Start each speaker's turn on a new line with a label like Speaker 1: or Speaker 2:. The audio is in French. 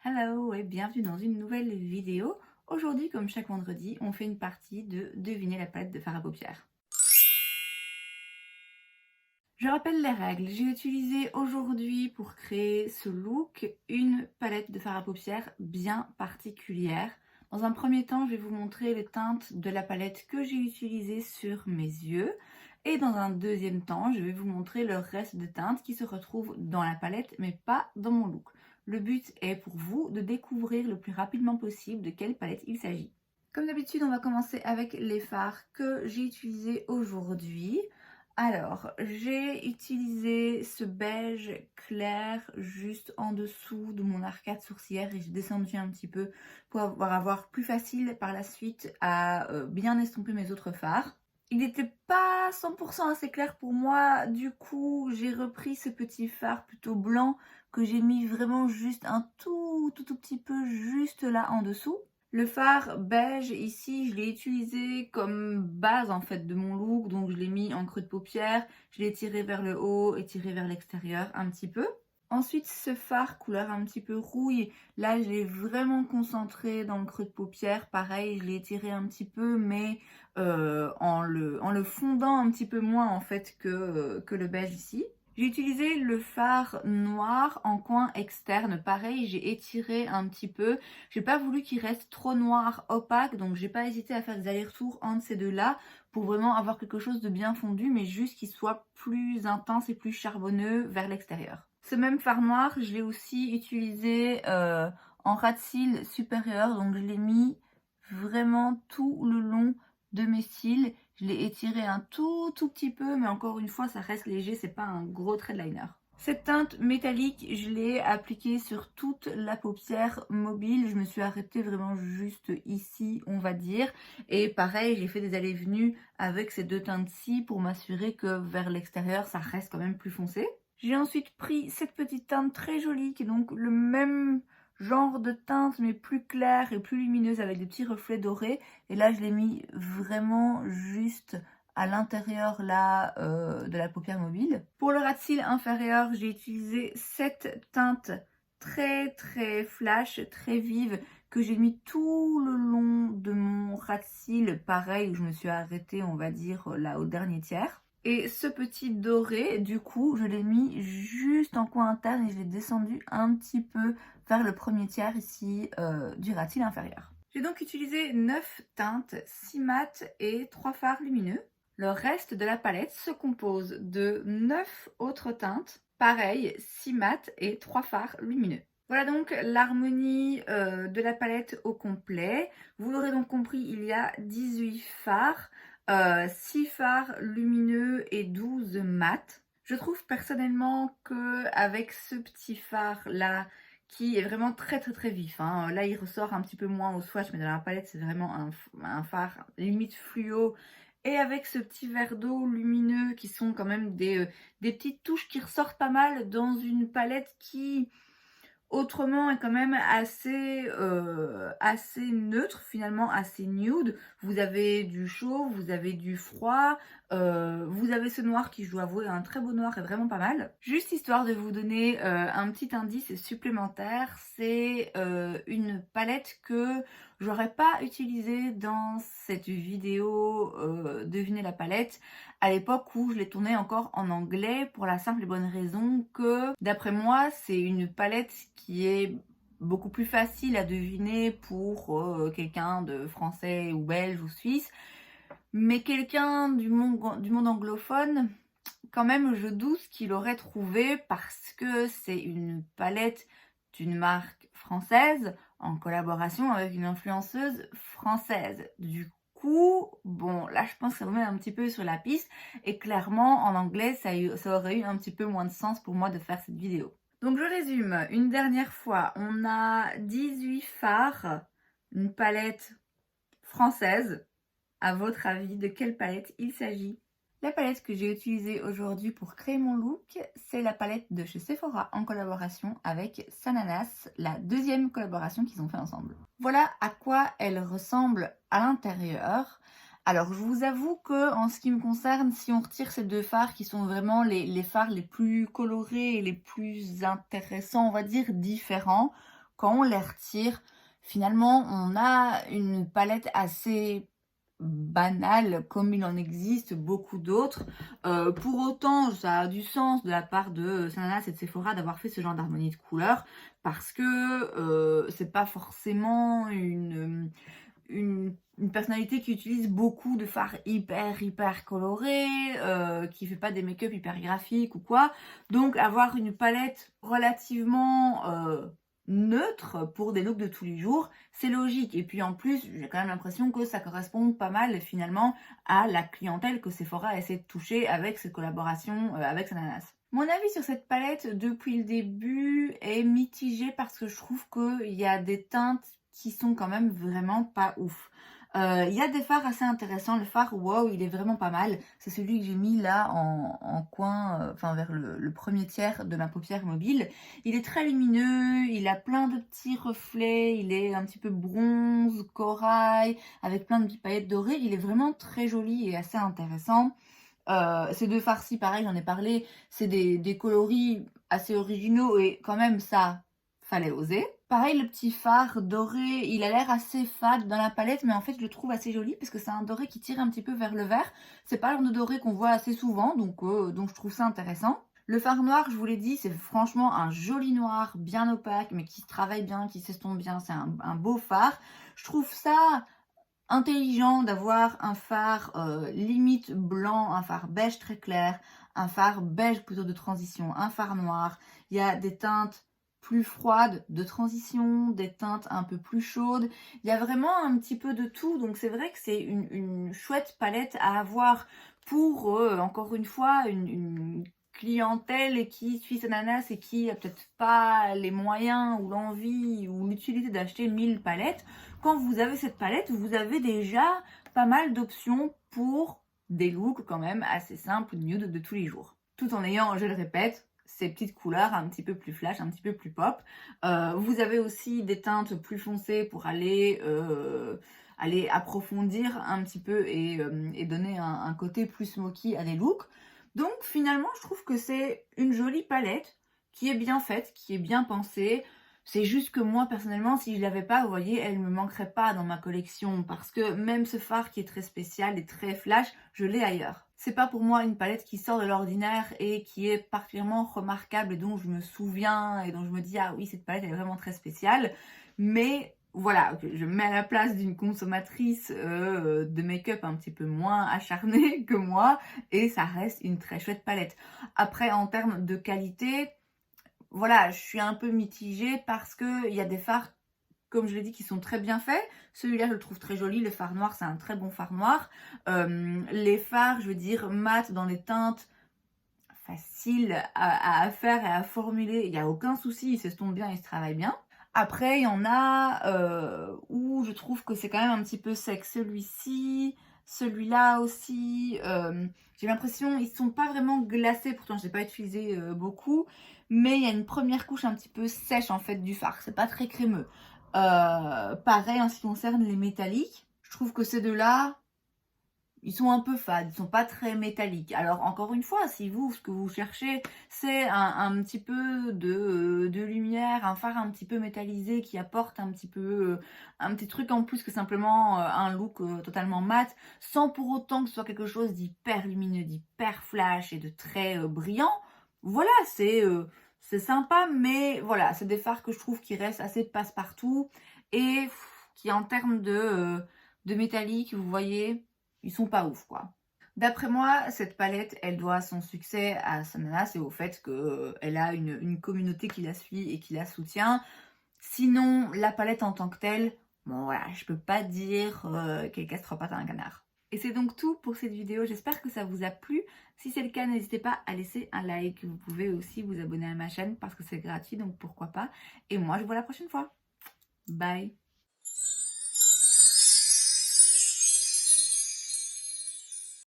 Speaker 1: Hello et bienvenue dans une nouvelle vidéo. Aujourd'hui, comme chaque vendredi, on fait une partie de deviner la palette de fard à paupières. Je rappelle les règles. J'ai utilisé aujourd'hui pour créer ce look une palette de fard à paupières bien particulière. Dans un premier temps, je vais vous montrer les teintes de la palette que j'ai utilisée sur mes yeux. Et dans un deuxième temps, je vais vous montrer le reste des teintes qui se retrouvent dans la palette, mais pas dans mon look. Le but est pour vous de découvrir le plus rapidement possible de quelle palette il s'agit. Comme d'habitude, on va commencer avec les fards que j'ai utilisés aujourd'hui. Alors, j'ai utilisé ce beige clair juste en dessous de mon arcade sourcilière et j'ai descendu un petit peu pour avoir plus facile par la suite à bien estomper mes autres fards. Il n'était pas 100% assez clair pour moi, du coup j'ai repris ce petit fard plutôt blanc que j'ai mis vraiment juste un tout petit peu juste là en dessous. Le fard beige ici, je l'ai utilisé comme base en fait de mon look, donc je l'ai mis en creux de paupière, je l'ai tiré vers le haut et tiré vers l'extérieur un petit peu. Ensuite, ce fard couleur un petit peu rouille, là je l'ai vraiment concentré dans le creux de paupière, pareil, je l'ai tiré un petit peu, mais en le fondant un petit peu moins en fait que le beige ici. J'ai utilisé le fard noir en coin externe, pareil, j'ai étiré un petit peu. J'ai pas voulu qu'il reste trop noir opaque, donc j'ai pas hésité à faire des allers-retours entre ces deux-là pour vraiment avoir quelque chose de bien fondu, mais juste qu'il soit plus intense et plus charbonneux vers l'extérieur. Ce même fard noir, je l'ai aussi utilisé en ras de cils supérieur, donc je l'ai mis vraiment tout le long de mes cils. Je l'ai étiré un tout petit peu, mais encore une fois, ça reste léger, c'est pas un gros trait de liner. Cette teinte métallique, je l'ai appliquée sur toute la paupière mobile. Je me suis arrêtée vraiment juste ici, on va dire. Et pareil, j'ai fait des allées-venues avec ces deux teintes-ci pour m'assurer que vers l'extérieur, ça reste quand même plus foncé. J'ai ensuite pris cette petite teinte très jolie, qui est donc le même genre de teinte mais plus claire et plus lumineuse avec des petits reflets dorés. Et là, je l'ai mis vraiment juste à l'intérieur là de la paupière mobile. Pour le ras de cils inférieur, j'ai utilisé cette teinte très flash, très vive que j'ai mis tout le long de mon ras de cils, pareil où je me suis arrêtée on va dire là au dernier tiers. Et ce petit doré, du coup, je l'ai mis juste en coin interne et je l'ai descendu un petit peu vers le premier tiers ici du ras de cils inférieur. J'ai donc utilisé 9 teintes, 6 mat et 3 fards lumineux. Le reste de la palette se compose de 9 autres teintes, pareil, 6 mat et 3 fards lumineux. Voilà donc l'harmonie de la palette au complet. Vous l'aurez donc compris, il y a 18 fards, 6 fards lumineux et 12 mat. Je trouve personnellement que avec ce petit fard là, qui est vraiment très vif, hein. Là il ressort un petit peu moins au swatch, mais dans la palette c'est vraiment un fard limite fluo. Et avec ce petit verre d'eau lumineux qui sont quand même des petites touches qui ressortent pas mal dans une palette qui autrement est quand même assez neutre, finalement assez nude. Vous avez du chaud, vous avez du froid, vous avez ce noir qui, je dois avouer, un très beau noir et vraiment pas mal. Juste histoire de vous donner un petit indice supplémentaire, c'est une palette que j'aurais pas utilisée dans cette vidéo Devinez la palette à l'époque où je l'ai tournée encore en anglais, pour la simple et bonne raison que, d'après moi, c'est une palette qui est beaucoup plus facile à deviner pour quelqu'un de français ou belge ou suisse, mais quelqu'un du monde anglophone, quand même, je doute qu'il aurait trouvé, parce que c'est une palette d'une marque française en collaboration avec une influenceuse française. Du coup, bon, là je pense que ça vous met un petit peu sur la piste, et clairement en anglais ça aurait eu un petit peu moins de sens pour moi de faire cette vidéo. Donc je résume une dernière fois, on a 18 fards, une palette française. À votre avis, de quelle palette il s'agit? La palette que j'ai utilisée aujourd'hui pour créer mon look, c'est la palette de chez Sephora en collaboration avec Sananas, la deuxième collaboration qu'ils ont fait ensemble. Voilà à quoi elle ressemble à l'intérieur. Alors je vous avoue que en ce qui me concerne, si on retire ces deux fards qui sont vraiment les fards les plus colorés et les plus intéressants, on va dire différents, quand on les retire, finalement, on a une palette assez banale, comme il en existe beaucoup d'autres. Pour autant, ça a du sens de la part de Sananas et de Sephora d'avoir fait ce genre d'harmonie de couleurs, parce que c'est pas forcément une personnalité qui utilise beaucoup de fards hyper colorés, qui fait pas des make-up hyper graphiques ou quoi. Donc avoir une palette relativement neutre pour des looks de tous les jours, c'est logique. Et puis en plus, j'ai quand même l'impression que ça correspond pas mal finalement à la clientèle que Sephora essaie de toucher avec cette collaboration avec Sananas. Mon avis sur cette palette depuis le début est mitigé parce que je trouve qu'il y a des teintes qui sont quand même vraiment pas ouf. Il y a des fards assez intéressants. Le fard Wow, il est vraiment pas mal. C'est celui que j'ai mis là en coin, enfin vers le premier tiers de ma paupière mobile. Il est très lumineux, il a plein de petits reflets, il est un petit peu bronze, corail, avec plein de petites paillettes dorées. Il est vraiment très joli et assez intéressant. Ces deux farcis, pareil, j'en ai parlé, c'est des coloris assez originaux et quand même ça, fallait oser. Pareil, le petit fard doré, il a l'air assez fade dans la palette, mais en fait je le trouve assez joli parce que c'est un doré qui tire un petit peu vers le vert. C'est pas le genre de doré qu'on voit assez souvent, donc je trouve ça intéressant. Le fard noir, je vous l'ai dit, c'est franchement un joli noir, bien opaque, mais qui se travaille bien, qui s'estompe bien. C'est un beau fard. Je trouve ça intelligent d'avoir un fard limite blanc, un fard beige très clair, un fard beige plutôt de transition, un fard noir. Il y a des teintes plus froides de transition, des teintes un peu plus chaudes. Il y a vraiment un petit peu de tout, donc c'est vrai que c'est une chouette palette à avoir pour, encore une fois, une clientèle qui suit Sananas et qui a peut-être pas les moyens ou l'envie ou l'utilité d'acheter 1000 palettes. Quand vous avez cette palette, vous avez déjà pas mal d'options pour des looks quand même assez simples, nude de tous les jours. Tout en ayant, je le répète, ces petites couleurs un petit peu plus flash, un petit peu plus pop. Vous avez aussi des teintes plus foncées pour aller approfondir un petit peu et donner un côté plus smoky à des looks. Donc finalement, je trouve que c'est une jolie palette qui est bien faite, qui est bien pensée. C'est juste que moi, personnellement, si je l'avais pas, vous voyez, elle me manquerait pas dans ma collection parce que même ce fard qui est très spécial et très flash, je l'ai ailleurs. C'est pas pour moi une palette qui sort de l'ordinaire et qui est particulièrement remarquable et dont je me souviens et dont je me dis ah oui, cette palette elle est vraiment très spéciale. Mais voilà, je me mets à la place d'une consommatrice de make-up un petit peu moins acharnée que moi et ça reste une très chouette palette. Après, en termes de qualité, voilà, je suis un peu mitigée parce qu'il y a des fards, comme je l'ai dit, qui sont très bien faits. Celui-là, je le trouve très joli. Le fard noir, c'est un très bon fard noir. Les fards, je veux dire, mat dans les teintes faciles à faire et à formuler, il n'y a aucun souci, il s'estompe bien, il se travaille bien. Après, il y en a où je trouve que c'est quand même un petit peu sec. Celui-ci, celui-là aussi. J'ai l'impression ils sont pas vraiment glacés. Pourtant, je n'ai pas utilisé beaucoup. Mais il y a une première couche un petit peu sèche en fait du fard. C'est pas très crémeux. Pareil en ce qui concerne les métalliques. Je trouve que ces deux-là, ils sont un peu fades, ils sont pas très métalliques. Alors encore une fois, si vous, ce que vous cherchez, c'est un petit peu de lumière, un fard un petit peu métallisé qui apporte un petit peu, un petit truc en plus que simplement un look totalement mat, sans pour autant que ce soit quelque chose d'hyper lumineux, d'hyper flash et de très brillant, voilà, c'est sympa, mais voilà, c'est des fards que je trouve qui restent assez passe-partout et qui en termes de métallique, vous voyez, ils sont pas ouf quoi. D'après moi, cette palette, elle doit son succès à Sananas et au fait qu'elle a une communauté qui la suit et qui la soutient. Sinon, la palette en tant que telle, bon voilà, je peux pas dire qu'elle casse trois pattes à un canard. Et c'est donc tout pour cette vidéo, j'espère que ça vous a plu. Si c'est le cas, n'hésitez pas à laisser un like. Vous pouvez aussi vous abonner à ma chaîne parce que c'est gratuit, donc pourquoi pas. Et moi, je vous vois la prochaine fois. Bye!